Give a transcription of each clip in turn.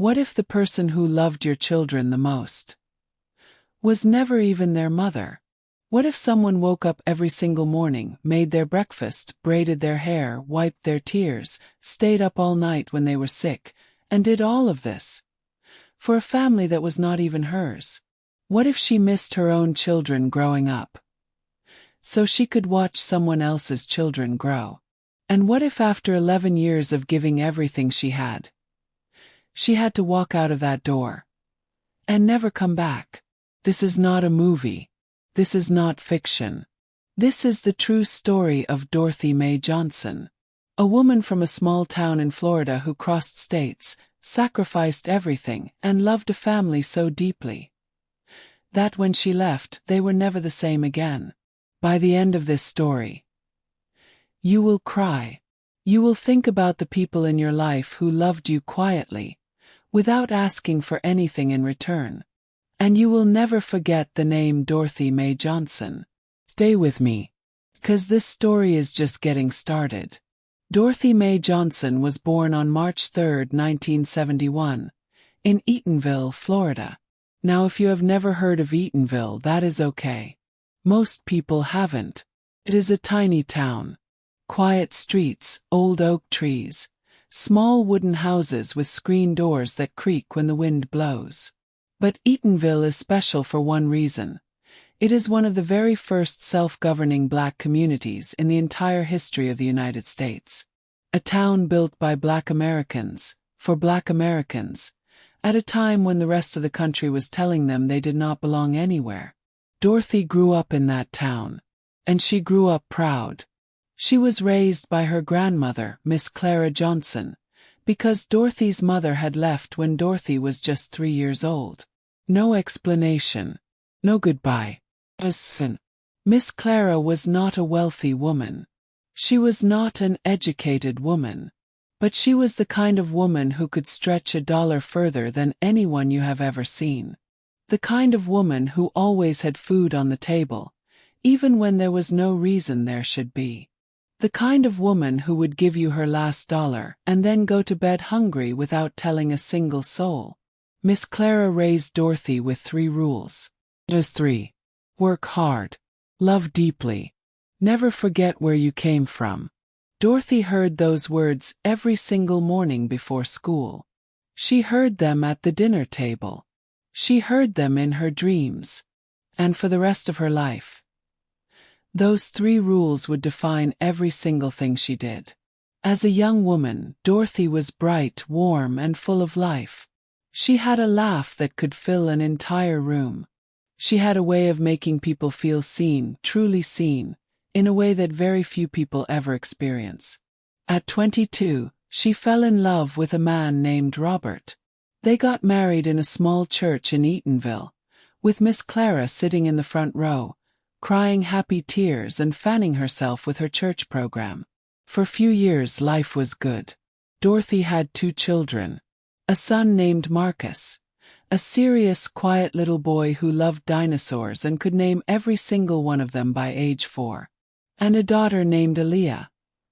What if the person who loved your children the most was never even their mother? What if someone woke up every single morning, made their breakfast, braided their hair, wiped their tears, stayed up all night when they were sick, and did all of this for a family that was not even hers? What if she missed her own children growing up so she could watch someone else's children grow? And what if after 11 years of giving everything she had to walk out of that door and never come back? This is not a movie. This is not fiction. This is the true story of Dorothy Mae Johnson, a woman from a small town in Florida who crossed states, sacrificed everything, and loved a family so deeply that when she left, they were never the same again. By the end of this story, you will cry. You will think about the people in your life who loved you quietly, without asking for anything in return. And you will never forget the name Dorothy Mae Johnson. Stay with me, because this story is just getting started. Dorothy Mae Johnson was born on March 3, 1971, in Eatonville, Florida. Now, if you have never heard of Eatonville, that is okay. Most people haven't. It is a tiny town. Quiet streets, old oak trees, small wooden houses with screen doors that creak when the wind blows. But Eatonville is special for one reason. It is one of the very first self-governing black communities in the entire history of the United States. A town built by Black Americans, for Black Americans, at a time when the rest of the country was telling them they did not belong anywhere. Dorothy grew up in that town, and she grew up proud. She was raised by her grandmother, Miss Clara Johnson, because Dorothy's mother had left when Dorothy was just 3 years old. No explanation. No goodbye. Miss Clara was not a wealthy woman. She was not an educated woman. But she was the kind of woman who could stretch $1 further than anyone you have ever seen. The kind of woman who always had food on the table, even when there was no reason there should be. The kind of woman who would give you her last dollar and then go to bed hungry without telling a single soul. Miss Clara raised Dorothy with 3 rules. Those 3. Work hard. Love deeply. Never forget where you came from. Dorothy heard those words every single morning before school. She heard them at the dinner table. She heard them in her dreams. And for the rest of her life, those 3 rules would define every single thing she did. As a young woman, Dorothy was bright, warm, and full of life. She had a laugh that could fill an entire room. She had a way of making people feel seen, truly seen, in a way that very few people ever experience. At 22, she fell in love with a man named Robert. They got married in a small church in Eatonville, with Miss Clara sitting in the front row, crying happy tears and fanning herself with her church program. For a few years life was good. Dorothy had 2 children. A son named Marcus, a serious, quiet little boy who loved dinosaurs and could name every single one of them by age 4. And a daughter named Aaliyah,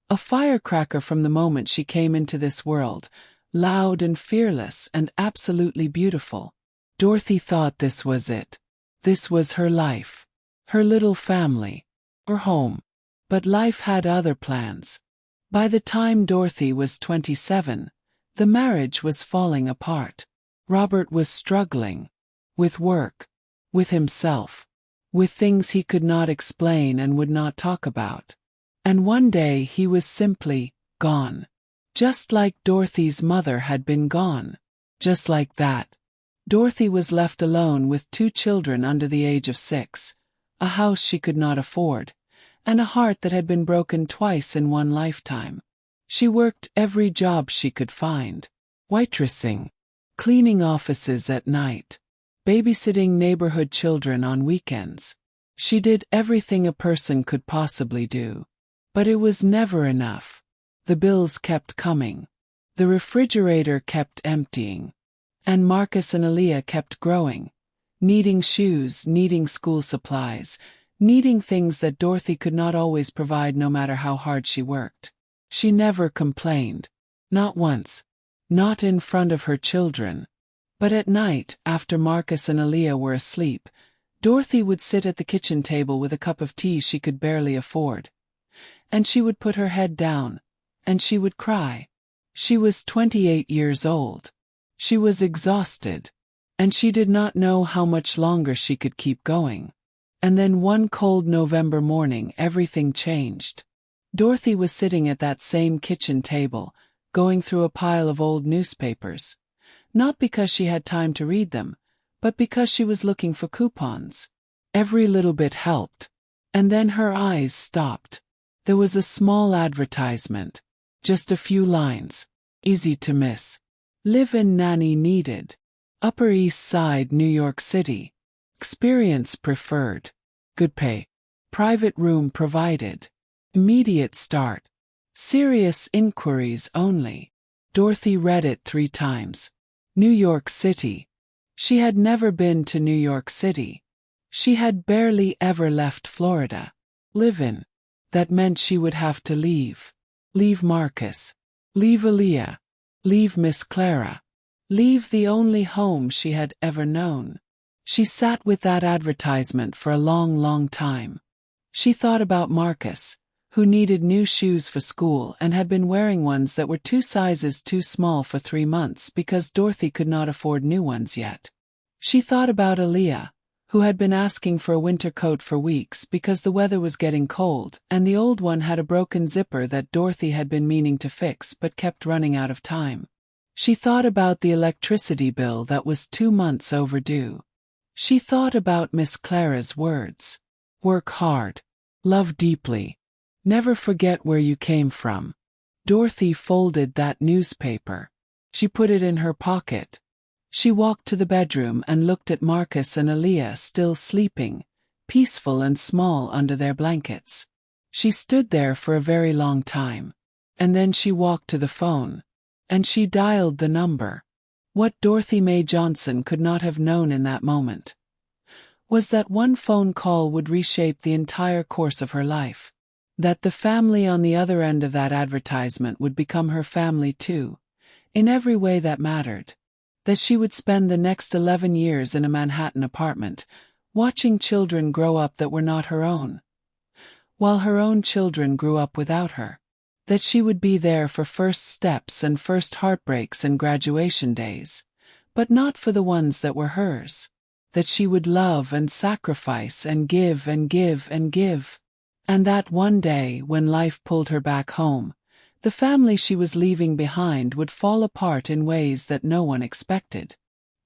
a firecracker from the moment she came into this world, loud and fearless and absolutely beautiful. Dorothy thought this was it. This was her life, her little family, her home. But life had other plans. By the time Dorothy was 27, the marriage was falling apart. Robert was struggling. With work. With himself. With things he could not explain and would not talk about. And one day he was simply gone. Just like Dorothy's mother had been gone. Just like that. Dorothy was left alone with 2 children under the age of 6, a house she could not afford, and a heart that had been broken twice in one lifetime. She worked every job she could find. Waitressing. Cleaning offices at night. Babysitting neighborhood children on weekends. She did everything a person could possibly do. But it was never enough. The bills kept coming. The refrigerator kept emptying. And Marcus and Aaliyah kept growing. Needing shoes, needing school supplies, needing things that Dorothy could not always provide no matter how hard she worked. She never complained. Not once. Not in front of her children. But at night, after Marcus and Aaliyah were asleep, Dorothy would sit at the kitchen table with a cup of tea she could barely afford. And she would put her head down, and she would cry. She was 28 years old. She was exhausted. And she did not know how much longer she could keep going. And then one cold November morning everything changed. Dorothy was sitting at that same kitchen table, going through a pile of old newspapers. Not because she had time to read them, but because she was looking for coupons. Every little bit helped. And then her eyes stopped. There was a small advertisement. Just a few lines. Easy to miss. Live-in nanny needed. Upper East Side, New York City. Experience preferred. Good pay. Private room provided. Immediate start. Serious inquiries only. Dorothy read it 3 times. New York City. She had never been to New York City. She had barely ever left Florida. Live-in. That meant she would have to leave. Leave Marcus. Leave Aaliyah. Leave Miss Clara. Leave the only home she had ever known. She sat with that advertisement for a long, long time. She thought about Marcus, who needed new shoes for school and had been wearing ones that were 2 sizes too small for 3 months because Dorothy could not afford new ones yet. She thought about Aaliyah, who had been asking for a winter coat for weeks because the weather was getting cold and the old one had a broken zipper that Dorothy had been meaning to fix but kept running out of time. She thought about the electricity bill that was 2 months overdue. She thought about Miss Clara's words. Work hard. Love deeply. Never forget where you came from. Dorothy folded that newspaper. She put it in her pocket. She walked to the bedroom and looked at Marcus and Aaliyah still sleeping, peaceful and small under their blankets. She stood there for a very long time. And then she walked to the phone. And she dialed the number. What Dorothy Mae Johnson could not have known in that moment was that one phone call would reshape the entire course of her life. That the family on the other end of that advertisement would become her family too, in every way that mattered. That she would spend the next 11 years in a Manhattan apartment, watching children grow up that were not her own, while her own children grew up without her. That she would be there for first steps and first heartbreaks and graduation days, but not for the ones that were hers. That she would love and sacrifice and give and give and give. And that one day, when life pulled her back home, the family she was leaving behind would fall apart in ways that no one expected.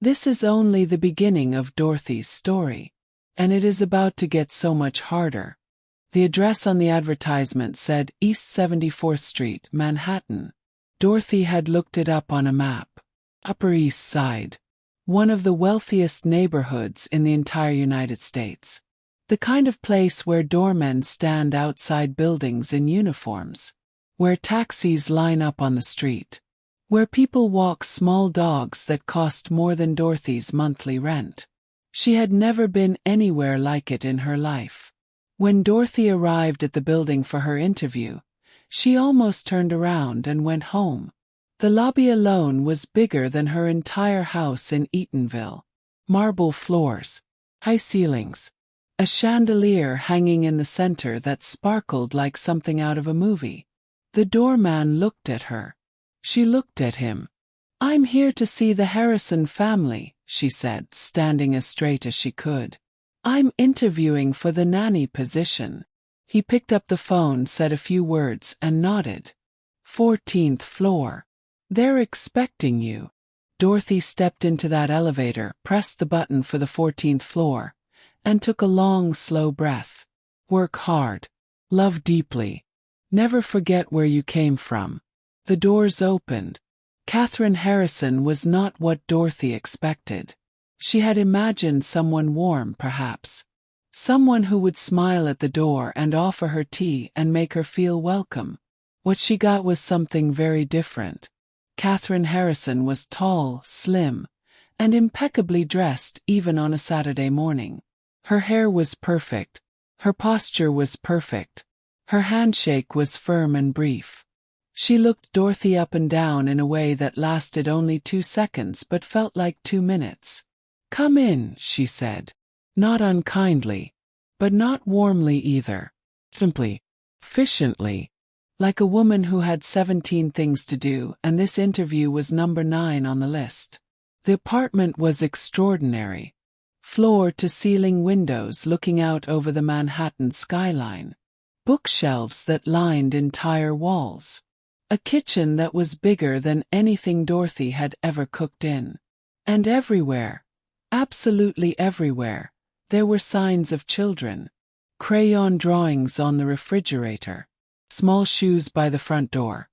This is only the beginning of Dorothy's story. And it is about to get so much harder. The address on the advertisement said East 74th Street, Manhattan. Dorothy had looked it up on a map. Upper East Side. One of the wealthiest neighborhoods in the entire United States. The kind of place where doormen stand outside buildings in uniforms. Where taxis line up on the street. Where people walk small dogs that cost more than Dorothy's monthly rent. She had never been anywhere like it in her life. When Dorothy arrived at the building for her interview, she almost turned around and went home. The lobby alone was bigger than her entire house in Eatonville. Marble floors. High ceilings. A chandelier hanging in the center that sparkled like something out of a movie. The doorman looked at her. She looked at him. "I'm here to see the Harrison family," she said, standing as straight as she could. "I'm interviewing for the nanny position." He picked up the phone, said a few words, and nodded. 14th floor. "They're expecting you." Dorothy stepped into that elevator, pressed the button for the 14th floor, and took a long, slow breath. Work hard. Love deeply. Never forget where you came from. The doors opened. Catherine Harrison was not what Dorothy expected. She had imagined someone warm, perhaps. Someone who would smile at the door and offer her tea and make her feel welcome. What she got was something very different. Catherine Harrison was tall, slim, and impeccably dressed even on a Saturday morning. Her hair was perfect. Her posture was perfect. Her handshake was firm and brief. She looked Dorothy up and down in a way that lasted only 2 seconds but felt like 2 minutes. "Come in," she said. Not unkindly, but not warmly either. Simply, efficiently, like a woman who had 17 things to do, and this interview was number 9 on the list. The apartment was extraordinary. Floor-to-ceiling windows looking out over the Manhattan skyline. Bookshelves that lined entire walls. A kitchen that was bigger than anything Dorothy had ever cooked in. And everywhere, absolutely everywhere, there were signs of children. Crayon drawings on the refrigerator. Small shoes by the front door.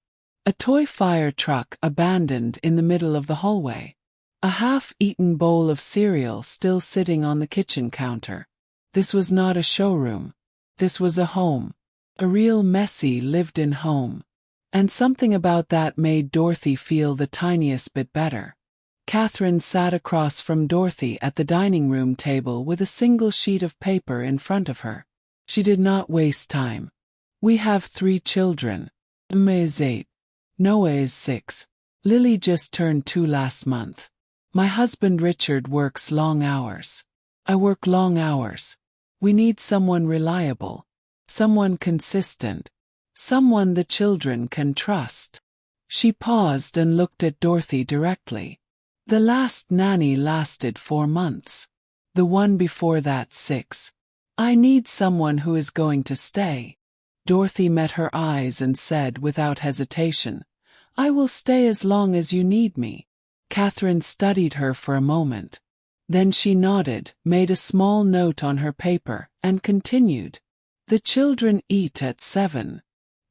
A toy fire truck abandoned in the middle of the hallway. A half-eaten bowl of cereal still sitting on the kitchen counter. This was not a showroom. This was a home. A real messy, lived-in home. And something about that made Dorothy feel the tiniest bit better. Catherine sat across from Dorothy at the dining room table with a single sheet of paper in front of her. She did not waste time. "We have 3 children. Emma is 8. Noah is 6. Lily just turned 2 last month. My husband Richard works long hours. I work long hours. We need someone reliable. Someone consistent. Someone the children can trust." She paused and looked at Dorothy directly. "The last nanny lasted 4 months. The one before that 6. I need someone who is going to stay." Dorothy met her eyes and said without hesitation, "I will stay as long as you need me." Catherine studied her for a moment. Then she nodded, made a small note on her paper, and continued. "The children eat at 7.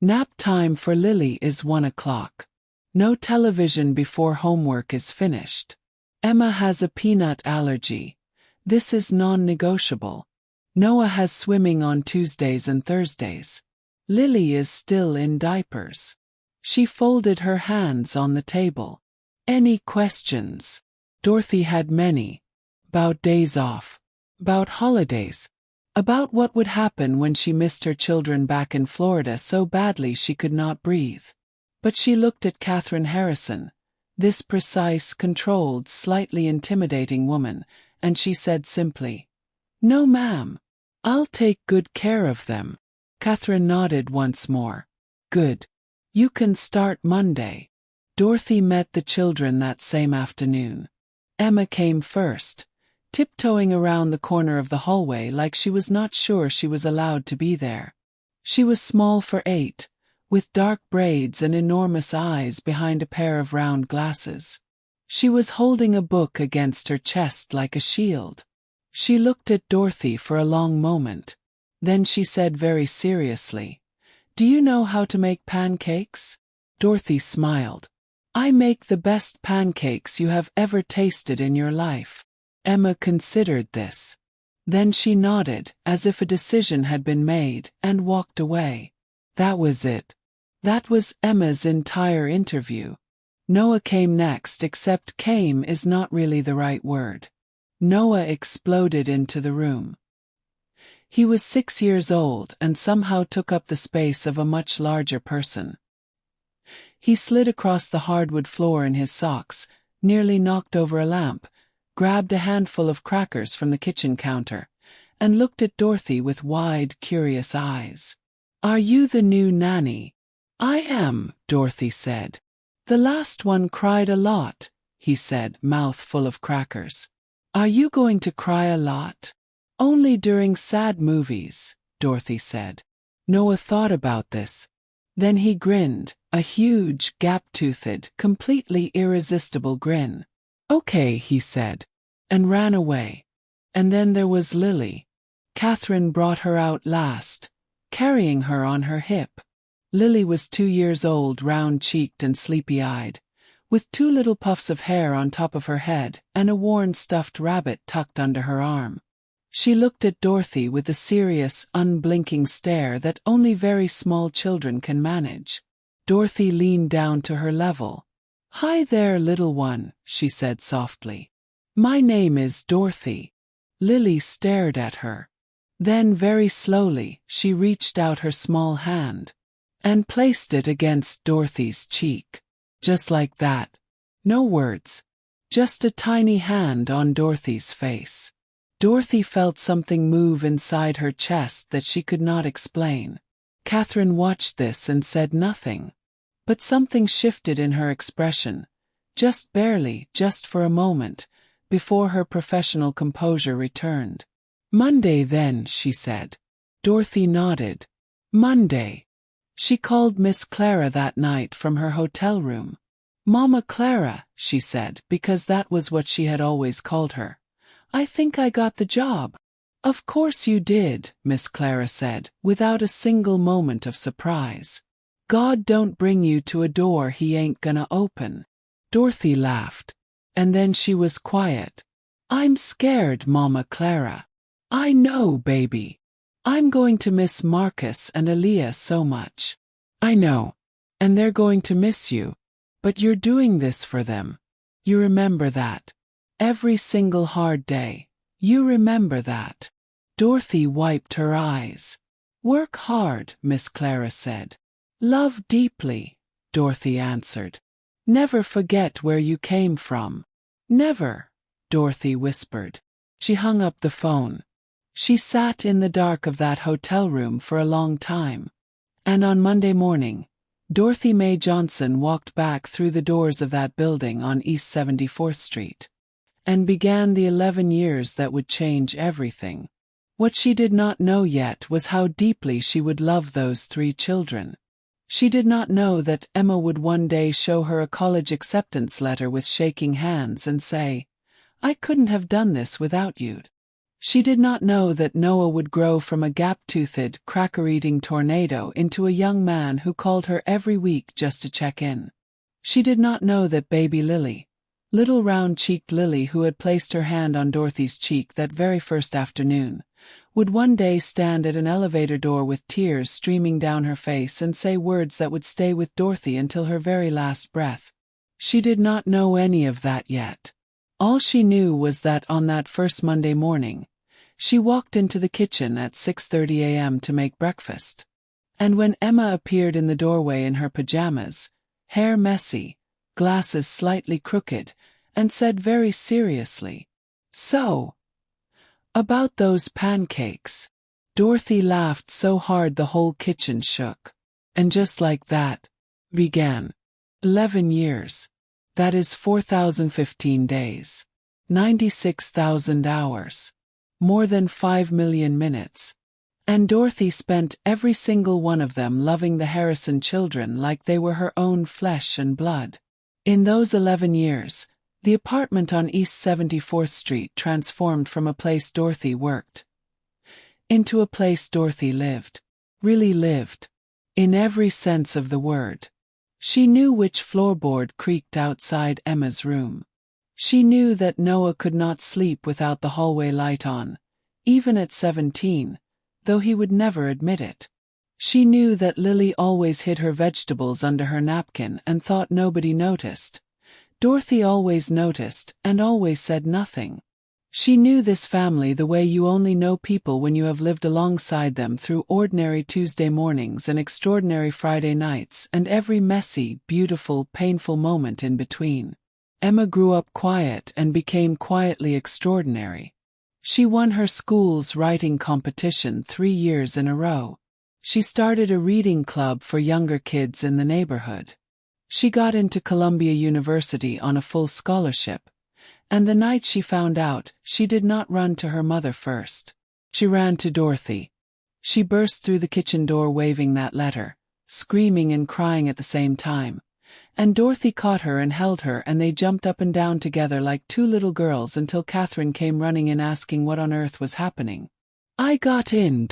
Nap time for Lily is 1 o'clock. No television before homework is finished. Emma has a peanut allergy. This is non-negotiable. Noah has swimming on Tuesdays and Thursdays. Lily is still in diapers." She folded her hands on the table. "Any questions?" Dorothy had many. About days off. About holidays. About what would happen when she missed her children back in Florida so badly she could not breathe. But she looked at Catherine Harrison, this precise, controlled, slightly intimidating woman, and she said simply, "No, ma'am. I'll take good care of them." Catherine nodded once more. "Good. You can start Monday." Dorothy met the children that same afternoon. Emma came first, tiptoeing around the corner of the hallway like she was not sure she was allowed to be there. She was small for 8, with dark braids and enormous eyes behind a pair of round glasses. She was holding a book against her chest like a shield. She looked at Dorothy for a long moment. Then she said very seriously, "Do you know how to make pancakes?" Dorothy smiled. "I make the best pancakes you have ever tasted in your life." Emma considered this. Then she nodded, as if a decision had been made, and walked away. That was it. That was Emma's entire interview. Noah came next, except came is not really the right word. Noah exploded into the room. He was 6 years old and somehow took up the space of a much larger person. He slid across the hardwood floor in his socks, nearly knocked over a lamp, grabbed a handful of crackers from the kitchen counter, and looked at Dorothy with wide, curious eyes. "Are you the new nanny?" "I am," Dorothy said. "The last one cried a lot," he said, mouth full of crackers. "Are you going to cry a lot?" "Only during sad movies," Dorothy said. Noah thought about this. Then he grinned, a huge, gap-toothed, completely irresistible grin. "Okay," he said, and ran away. And then there was Lily. Catherine brought her out last, carrying her on her hip. Lily was 2 years old, round-cheeked and sleepy-eyed, with 2 little puffs of hair on top of her head and a worn stuffed rabbit tucked under her arm. She looked at Dorothy with the serious, unblinking stare that only very small children can manage. Dorothy leaned down to her level. "Hi there, little one," she said softly. "My name is Dorothy." Lily stared at her. Then very slowly, she reached out her small hand. and placed it against Dorothy's cheek. Just like that. No words. Just a tiny hand on Dorothy's face. Dorothy felt something move inside her chest that she could not explain. Catherine watched this and said nothing. But something shifted in her expression, just barely, just for a moment, before her professional composure returned. "Monday then," she said. Dorothy nodded. "Monday." She called Miss Clara that night from her hotel room. "Mama Clara," she said, because that was what she had always called her. "I think I got the job." "Of course you did," Miss Clara said, without a single moment of surprise. "God don't bring you to a door He ain't gonna open." Dorothy laughed. And then she was quiet. "I'm scared, Mama Clara." "I know, baby. I'm going to miss Marcus and Aaliyah so much." "I know. And they're going to miss you. But you're doing this for them. You remember that. Every single hard day. You remember that." Dorothy wiped her eyes. "Work hard," Miss Clara said. "Love deeply," Dorothy answered. "Never forget where you came from." "Never," Dorothy whispered. She hung up the phone. She sat in the dark of that hotel room for a long time. And on Monday morning, Dorothy Mae Johnson walked back through the doors of that building on East 74th Street. And began the 11 years that would change everything. What she did not know yet was how deeply she would love those 3 children. She did not know that Emma would one day show her a college acceptance letter with shaking hands and say, "I couldn't have done this without you." She did not know that Noah would grow from a gap-toothed, cracker-eating tornado into a young man who called her every week just to check in. She did not know that baby Lily, little round-cheeked Lily who had placed her hand on Dorothy's cheek that very first afternoon, would one day stand at an elevator door with tears streaming down her face and say words that would stay with Dorothy until her very last breath. She did not know any of that yet. All she knew was that on that first Monday morning, she walked into the kitchen at 6:30 a.m. to make breakfast. And when Emma appeared in the doorway in her pajamas, hair messy, glasses slightly crooked, and said very seriously, "So, about those pancakes," Dorothy laughed so hard the whole kitchen shook. And just like that, began 11 years. That is 4,015 days. 96,000 hours. More than 5 million minutes. And Dorothy spent every single one of them loving the Harrison children like they were her own flesh and blood. In those 11 years, the apartment on East 74th Street transformed from a place Dorothy worked into a place Dorothy lived. Really lived. In every sense of the word. She knew which floorboard creaked outside Emma's room. She knew that Noah could not sleep without the hallway light on, even at 17, though he would never admit it. She knew that Lily always hid her vegetables under her napkin and thought nobody noticed. Dorothy always noticed and always said nothing. She knew this family the way you only know people when you have lived alongside them through ordinary Tuesday mornings and extraordinary Friday nights and every messy, beautiful, painful moment in between. Emma grew up quiet and became quietly extraordinary. She won her school's writing competition 3 years in a row. She started a reading club for younger kids in the neighborhood. She got into Columbia University on a full scholarship. And the night she found out, she did not run to her mother first. She ran to Dorothy. She burst through the kitchen door waving that letter, screaming and crying at the same time. And Dorothy caught her and held her and they jumped up and down together like 2 little girls until Catherine came running in asking what on earth was happening. "I got in,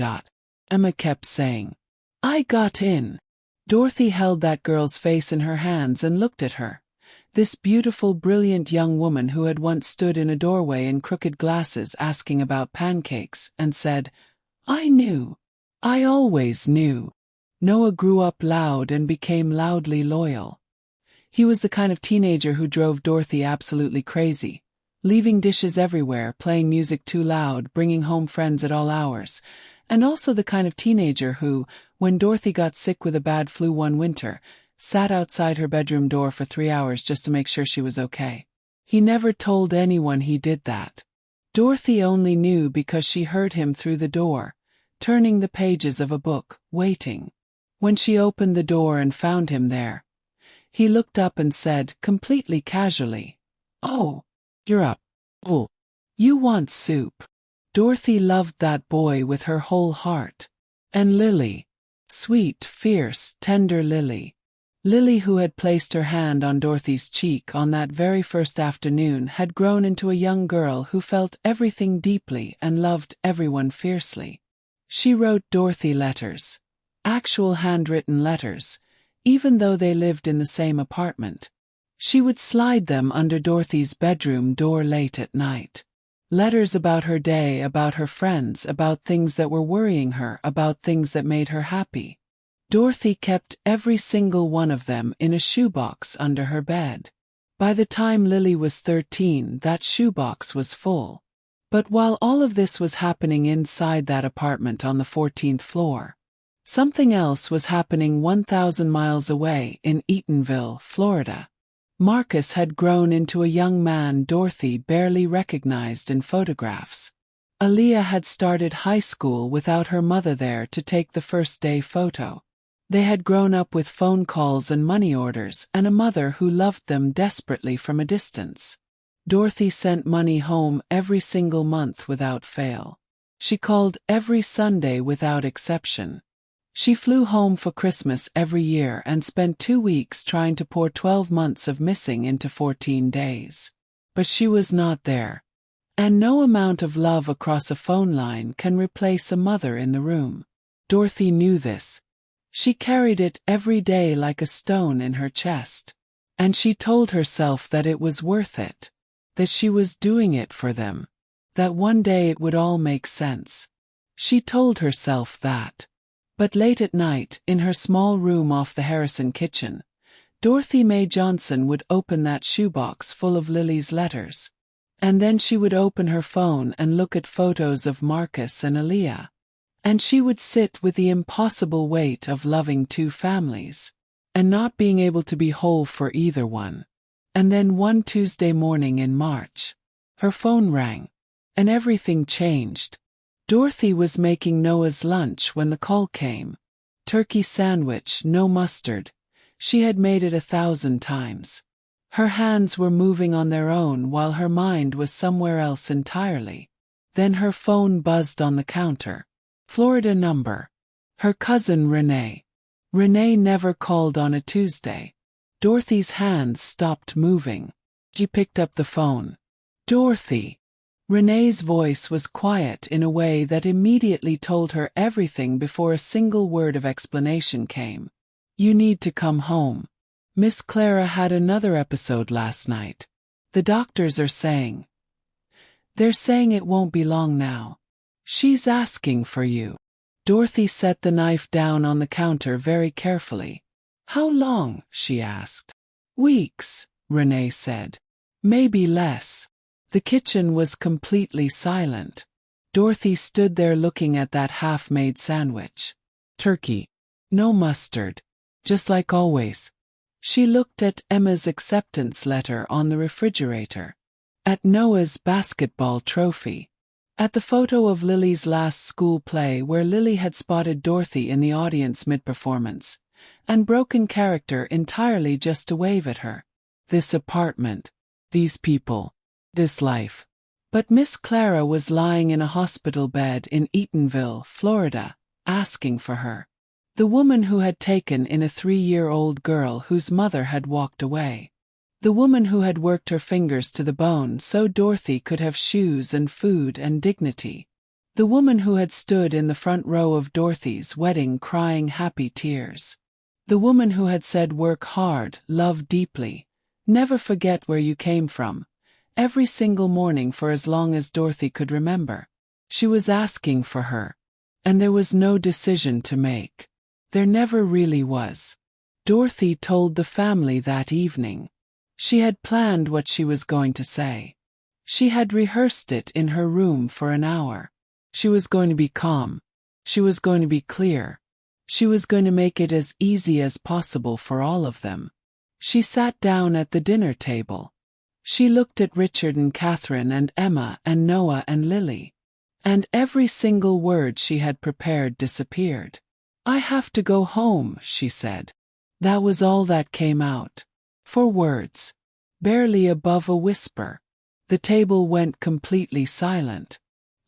Emma kept saying. "I got in." Dorothy held that girl's face in her hands and looked at her. This beautiful, brilliant young woman who had once stood in a doorway in crooked glasses asking about pancakes, and said, "I knew. I always knew." Noah grew up loud and became loudly loyal. He was the kind of teenager who drove Dorothy absolutely crazy, leaving dishes everywhere, playing music too loud, bringing home friends at all hours, And also the kind of teenager who, when Dorothy got sick with a bad flu one winter, sat outside her bedroom door for 3 hours just to make sure she was okay. He never told anyone he did that. Dorothy only knew because she heard him through the door, turning the pages of a book, waiting. When she opened the door and found him there, he looked up and said, completely casually, "Oh, you're up. Oh, you want soup." Dorothy loved that boy with her whole heart. And Lily. Sweet, fierce, tender Lily. Lily, who had placed her hand on Dorothy's cheek on that very first afternoon, had grown into a young girl who felt everything deeply and loved everyone fiercely. She wrote Dorothy letters. Actual handwritten letters, even though they lived in the same apartment. She would slide them under Dorothy's bedroom door late at night. Letters about her day, about her friends, about things that were worrying her, about things that made her happy. Dorothy kept every single one of them in a shoebox under her bed. By the time Lily was 13, that shoebox was full. But while all of this was happening inside that apartment on the 14th floor, something else was happening 1,000 miles away in Eatonville, Florida. Marcus had grown into a young man Dorothy barely recognized in photographs. Aaliyah had started high school without her mother there to take the first day photo. They had grown up with phone calls and money orders and a mother who loved them desperately from a distance. Dorothy sent money home every single month without fail. She called every Sunday without exception. She flew home for Christmas every year and spent 2 weeks trying to pour 12 months of missing into 14 days. But she was not there. And no amount of love across a phone line can replace a mother in the room. Dorothy knew this. She carried it every day like a stone in her chest. And she told herself that it was worth it. That she was doing it for them. That one day it would all make sense. She told herself that. But late at night, in her small room off the Harrison kitchen, Dorothy Mae Johnson would open that shoebox full of Lily's letters. And then she would open her phone and look at photos of Marcus and Aaliyah. And she would sit with the impossible weight of loving 2 families, and not being able to be whole for either one. And then one Tuesday morning in March, her phone rang, and everything changed. Dorothy was making Noah's lunch when the call came. Turkey sandwich, no mustard. She had made it 1,000 times. Her hands were moving on their own while her mind was somewhere else entirely. Then her phone buzzed on the counter. Florida number. Her cousin Renee. Renee never called on a Tuesday. Dorothy's hands stopped moving. She picked up the phone. "Dorothy." Renee's voice was quiet in a way that immediately told her everything before a single word of explanation came. "You need to come home. Miss Clara had another episode last night. The doctors are saying. They're saying it won't be long now. She's asking for you." Dorothy set the knife down on the counter very carefully. "How long?" she asked. "Weeks," Renee said. "Maybe less." The kitchen was completely silent. Dorothy stood there looking at that half-made sandwich. Turkey. No mustard. Just like always. She looked at Emma's acceptance letter on the refrigerator. At Noah's basketball trophy. At the photo of Lily's last school play where Lily had spotted Dorothy in the audience mid-performance, and broken character entirely just to wave at her. This apartment. These people. This life. But Miss Clara was lying in a hospital bed in Eatonville, Florida, asking for her. The woman who had taken in a 3-year-old girl whose mother had walked away. The woman who had worked her fingers to the bone so Dorothy could have shoes and food and dignity. The woman who had stood in the front row of Dorothy's wedding crying happy tears. The woman who had said work hard, love deeply, never forget where you came from. Every single morning for as long as Dorothy could remember. She was asking for her. And there was no decision to make. There never really was. Dorothy told the family that evening. She had planned what she was going to say. She had rehearsed it in her room for an hour. She was going to be calm. She was going to be clear. She was going to make it as easy as possible for all of them. She sat down at the dinner table. She looked at Richard and Catherine and Emma and Noah and Lily. And every single word she had prepared disappeared. "I have to go home," she said. That was all that came out. 4 words. Barely above a whisper. The table went completely silent.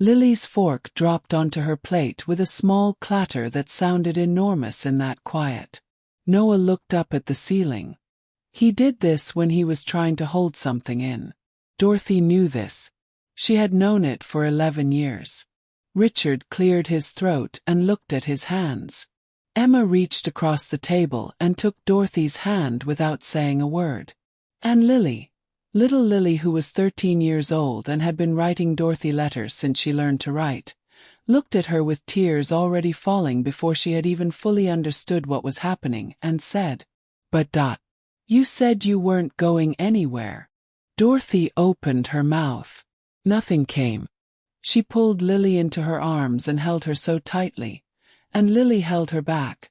Lily's fork dropped onto her plate with a small clatter that sounded enormous in that quiet. Noah looked up at the ceiling. He did this when he was trying to hold something in. Dorothy knew this. She had known it for 11 years. Richard cleared his throat and looked at his hands. Emma reached across the table and took Dorothy's hand without saying a word. And Lily, little Lily, who was 13 years old and had been writing Dorothy letters since she learned to write, looked at her with tears already falling before she had even fully understood what was happening and said, "But Dot, you said you weren't going anywhere." Dorothy opened her mouth. Nothing came. She pulled Lily into her arms and held her so tightly, and Lily held her back,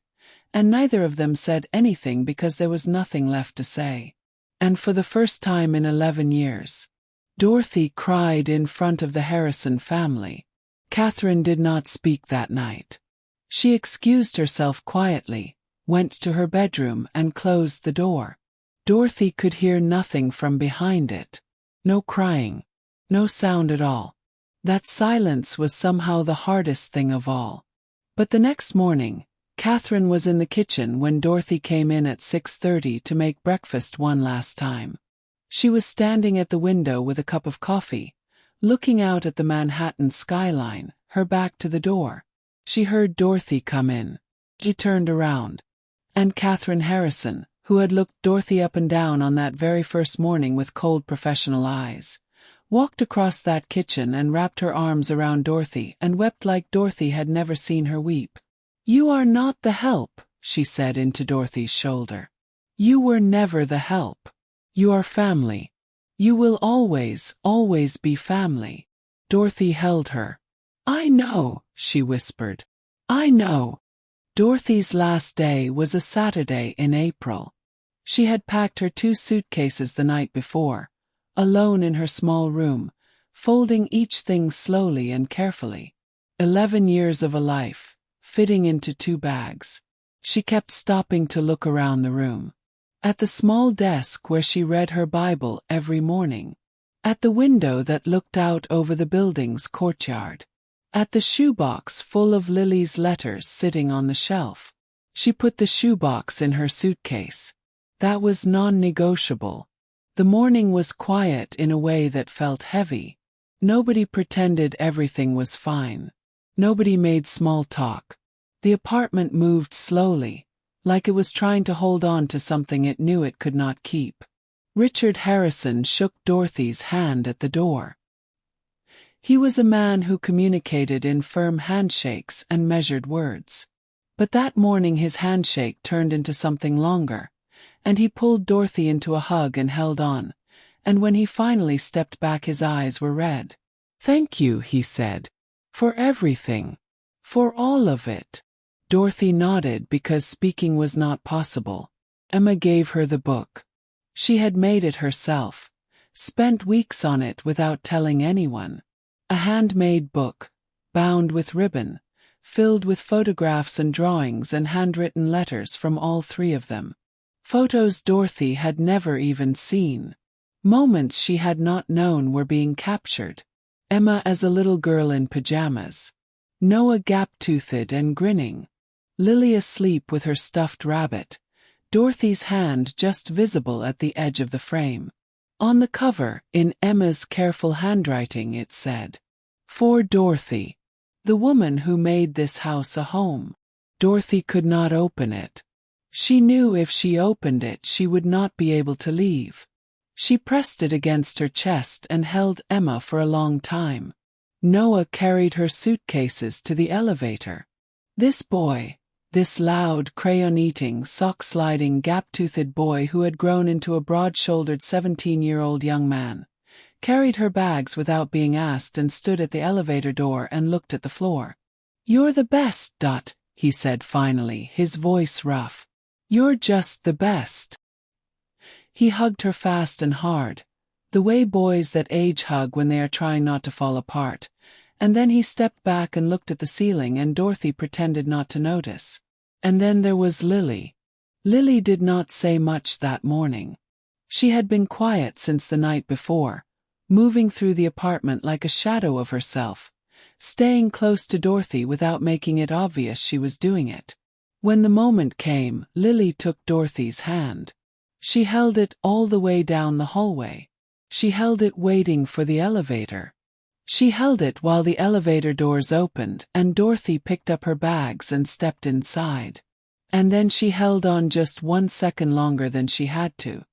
and neither of them said anything because there was nothing left to say. And for the first time in 11 years, Dorothy cried in front of the Harrison family. Catherine did not speak that night. She excused herself quietly, went to her bedroom and closed the door. Dorothy could hear nothing from behind it. No crying. No sound at all. That silence was somehow the hardest thing of all. But the next morning, Catherine was in the kitchen when Dorothy came in at 6:30 to make breakfast one last time. She was standing at the window with a cup of coffee, looking out at the Manhattan skyline, her back to the door. She heard Dorothy come in. She turned around. And Catherine Harrison, who had looked Dorothy up and down on that very first morning with cold professional eyes, walked across that kitchen and wrapped her arms around Dorothy and wept like Dorothy had never seen her weep. "You are not the help," she said into Dorothy's shoulder. "You were never the help. You are family. You will always, always be family." Dorothy held her. "I know," she whispered. "I know." Dorothy's last day was a Saturday in April. She had packed her 2 suitcases the night before, alone in her small room, folding each thing slowly and carefully. 11 years of a life, fitting into 2 bags. She kept stopping to look around the room. At the small desk where she read her Bible every morning. At the window that looked out over the building's courtyard. At the shoebox full of Lily's letters sitting on the shelf. She put the shoebox in her suitcase. That was non-negotiable. The morning was quiet in a way that felt heavy. Nobody pretended everything was fine. Nobody made small talk. The apartment moved slowly, like it was trying to hold on to something it knew it could not keep. Richard Harrison shook Dorothy's hand at the door. He was a man who communicated in firm handshakes and measured words. But that morning his handshake turned into something longer, and he pulled Dorothy into a hug and held on, and when he finally stepped back his eyes were red. "Thank you," he said. "For everything. For all of it." Dorothy nodded because speaking was not possible. Emma gave her the book. She had made it herself, spent weeks on it without telling anyone. A handmade book, bound with ribbon, filled with photographs and drawings and handwritten letters from all 3 of them. Photos Dorothy had never even seen. Moments she had not known were being captured. Emma as a little girl in pajamas. Noah gap-toothed and grinning. Lily asleep with her stuffed rabbit. Dorothy's hand just visible at the edge of the frame. On the cover, in Emma's careful handwriting, it said, "For Dorothy, the woman who made this house a home." Dorothy could not open it. She knew if she opened it she would not be able to leave. She pressed it against her chest and held Emma for a long time. Noah carried her suitcases to the elevator. This boy, this loud, crayon-eating, sock-sliding, gap-toothed boy who had grown into a broad-shouldered 17-year-old young man, carried her bags without being asked and stood at the elevator door and looked at the floor. "You're the best, Dot," he said finally, his voice rough. "You're just the best." He hugged her fast and hard, the way boys that age hug when they are trying not to fall apart, and then he stepped back and looked at the ceiling, and Dorothy pretended not to notice. And then there was Lily. Lily did not say much that morning. She had been quiet since the night before, moving through the apartment like a shadow of herself, staying close to Dorothy without making it obvious she was doing it. When the moment came, Lily took Dorothy's hand. She held it all the way down the hallway. She held it waiting for the elevator. She held it while the elevator doors opened and Dorothy picked up her bags and stepped inside. And then she held on just 1 second longer than she had to.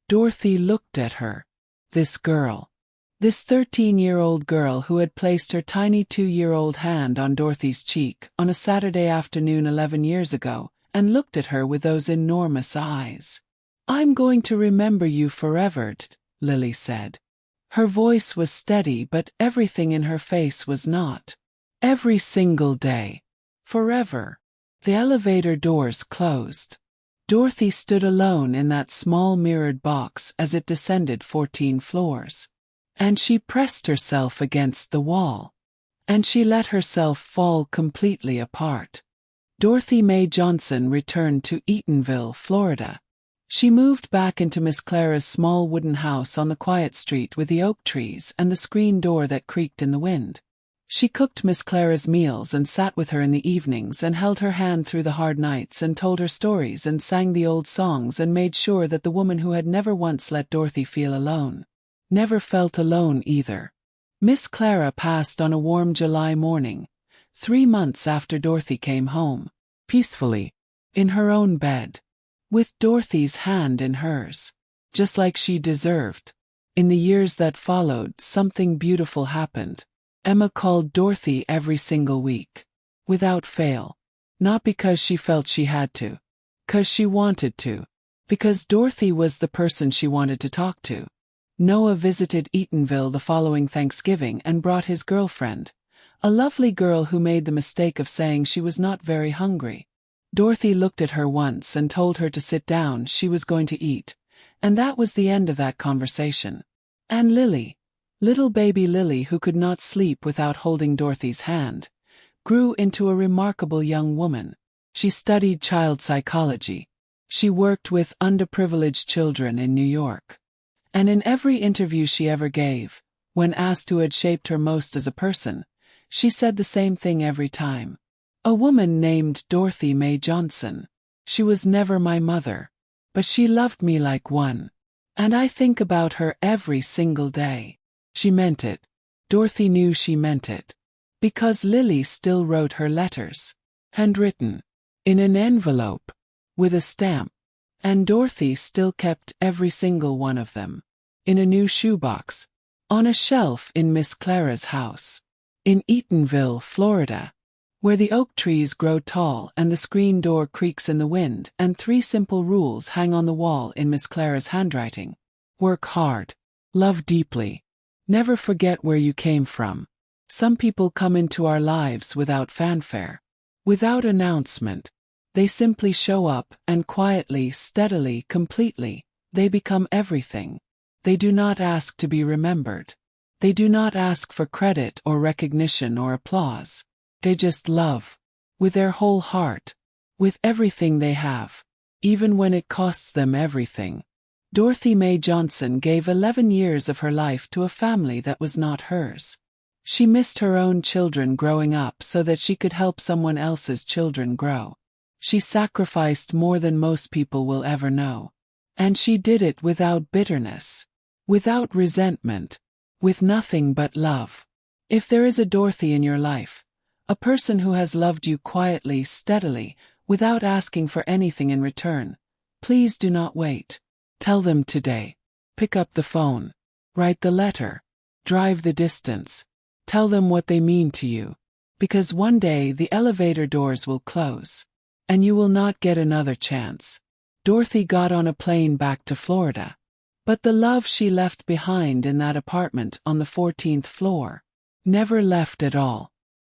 Dorothy looked at her. This girl. This 13-year-old girl who had placed her tiny 2-year-old hand on Dorothy's cheek on a Saturday afternoon 11 years ago, and looked at her with those enormous eyes. "I'm going to remember you forever," Lily said. Her voice was steady, but everything in her face was not. "Every single day. Forever." The elevator doors closed. Dorothy stood alone in that small mirrored box as it descended 14 floors. And she pressed herself against the wall. And she let herself fall completely apart. Dorothy Mae Johnson returned to Eatonville, Florida. She moved back into Miss Clara's small wooden house on the quiet street with the oak trees and the screen door that creaked in the wind. She cooked Miss Clara's meals and sat with her in the evenings and held her hand through the hard nights and told her stories and sang the old songs and made sure that the woman who had never once let Dorothy feel alone never felt alone either. Miss Clara passed on a warm July morning, 3 months after Dorothy came home, peacefully, in her own bed, with Dorothy's hand in hers, just like she deserved. In the years that followed, something beautiful happened. Emma called Dorothy every single week, without fail. Not because she felt she had to, 'cause she wanted to, because Dorothy was the person she wanted to talk to. Noah visited Eatonville the following Thanksgiving and brought his girlfriend, a lovely girl who made the mistake of saying she was not very hungry. Dorothy looked at her once and told her to sit down, she was going to eat, and that was the end of that conversation. And Lily, little baby Lily, who could not sleep without holding Dorothy's hand, grew into a remarkable young woman. She studied child psychology. She worked with underprivileged children in New York. And in every interview she ever gave, when asked who had shaped her most as a person, she said the same thing every time. A woman named Dorothy Mae Johnson. She was never my mother, but she loved me like one. And I think about her every single day. She meant it. Dorothy knew she meant it. Because Lily still wrote her letters. Handwritten. In an envelope. With a stamp. And Dorothy still kept every single one of them. In a new shoebox. On a shelf in Miss Clara's house. In Eatonville, Florida. Where the oak trees grow tall and the screen door creaks in the wind, and 3 simple rules hang on the wall in Miss Clara's handwriting. Work hard. Love deeply. Never forget where you came from. Some people come into our lives without fanfare. Without announcement. They simply show up, and quietly, steadily, completely, they become everything. They do not ask to be remembered. They do not ask for credit or recognition or applause. They just love. With their whole heart. With everything they have. Even when it costs them everything. Dorothy Mae Johnson gave 11 years of her life to a family that was not hers. She missed her own children growing up so that she could help someone else's children grow. She sacrificed more than most people will ever know. And she did it without bitterness. Without resentment. With nothing but love. If there is a Dorothy in your life, a person who has loved you quietly, steadily, without asking for anything in return, please do not wait. Tell them today. Pick up the phone. Write the letter. Drive the distance. Tell them what they mean to you. Because one day the elevator doors will close. And you will not get another chance. Dorothy got on a plane back to Florida. But the love she left behind in that apartment on the 14th floor never left at all.